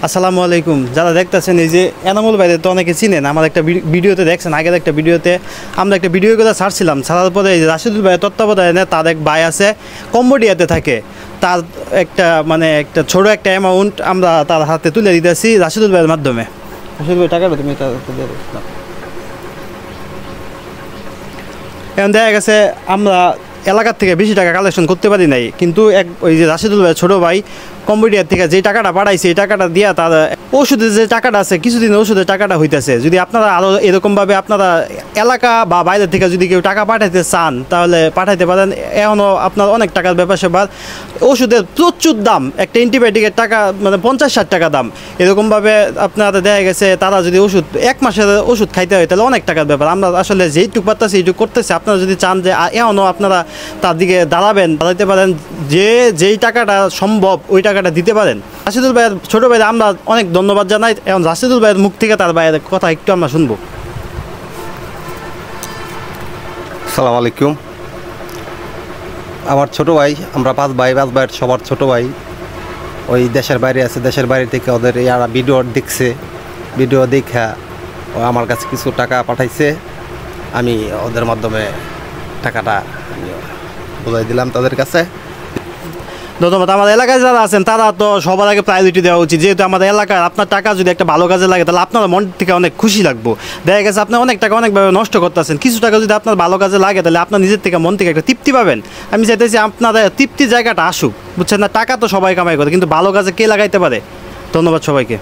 আসসালামু আলাইকুম। যারা দেখতেছেন এই যে এনামুল ভাইদের তো অনেকে চিনেন, আমার একটা ভিডিওতে দেখছেন, আগের একটা ভিডিওতে আমরা একটা ভিডিওগুলো ছাড়ছিলাম। ছাড়ার পরে এই যে রাশিদুল ভাইয়ের তত্ত্বাবধানে তার এক ভাই আছে, কম্বোডিয়াতে থাকে। তার একটা ছোট একটা অ্যামাউন্ট আমরা তার হাতে তুলে দিতেছি রাশিদুল ভাইয়ের মাধ্যমে। রাশিদুল ভাই টাকাটা তুমি এখন দেখা গেছে আমরা এলাকার থেকে বেশি টাকা কালেকশন করতে পারি নাই, কিন্তু ওই যে রাশিদুল ভাই ছোটো ভাই কম্বোডিয়ার থেকে যে টাকাটা পাঠাইছে এই টাকাটা দিয়া তার ওষুধের যে টাকাটা আছে, কিছুদিন ওষুধের টাকাটা হইতেছে। যদি আপনারা আরও এরকমভাবে আপনারা এলাকা বা বাইরে থেকে যদি কেউ টাকা পাঠাইতে চান তাহলে পাঠাইতে পারেন। এখনও আপনার অনেক টাকার ব্যাপার সেবার, ওষুধের প্রচুর দাম, একটা অ্যান্টিবায়োটিকের টাকা 50-60 টাকা দাম। এরকমভাবে আপনারা দেখা গেছে তারা যদি ওষুধ 1 মাসের ওষুধ খাইতে হয় তাহলে অনেক টাকার ব্যাপার। আমরা আসলে যেইটুকু পারতেছি এইটুকু করতেছি। আপনারা যদি চান যে এখনও আপনারা তার দিকে দাঁড়াইতে পারেন, যেই টাকাটা সম্ভব ওই টাকাটা দিতে পারেন। রাশিদুল ভাইয়ের ছোটো ভাইয়ের আমরা অনেক ধন্যবাদ জানাই। এখন রাশিদুল ভাইয়ের মুখ থেকে তার ভাইয়ের কথা একটু আমরা শুনবো। আসসালামু আলাইকুম। আমার ছোটো ভাই, আমরা 5 ভাইয়ের সবার ছোটো ভাই ওই দেশের বাইরে আছে। দেশের বাইরে থেকে ওদের ইয়ারা ভিডিও দেখছে, ভিডিও দেখা ও আমার কাছে কিছু টাকা পাঠাইছে। আমি ওদের মাধ্যমে টাকাটা বুঝাই দিলাম তাদের কাছে। ধন্যবাদ। আমাদের এলাকায় যারা আছেন তারা তো সবার আগে প্রায়োরিটি দেওয়া উচিত, যেহেতু আমাদের এলাকার আপনার টাকা যদি একটা ভালো কাজে লাগে তাহলে আপনার মন থেকে অনেক খুশি লাগবো। দেখা গেছে আপনি অনেক টাকা অনেকভাবে নষ্ট করতেছেন, কিছু টাকা যদি আপনার ভালো কাজে লাগে তাহলে আপনার নিজের থেকে মন থেকে একটা তৃপ্তি পাবেন। আমি চাইতেছি আপনাদের তৃপ্তির জায়গাটা আসুক, বুঝছেন না? টাকা তো সবাই কামাই করে, কিন্তু ভালো কাজে কে লাগাইতে পারে? ধন্যবাদ সবাইকে।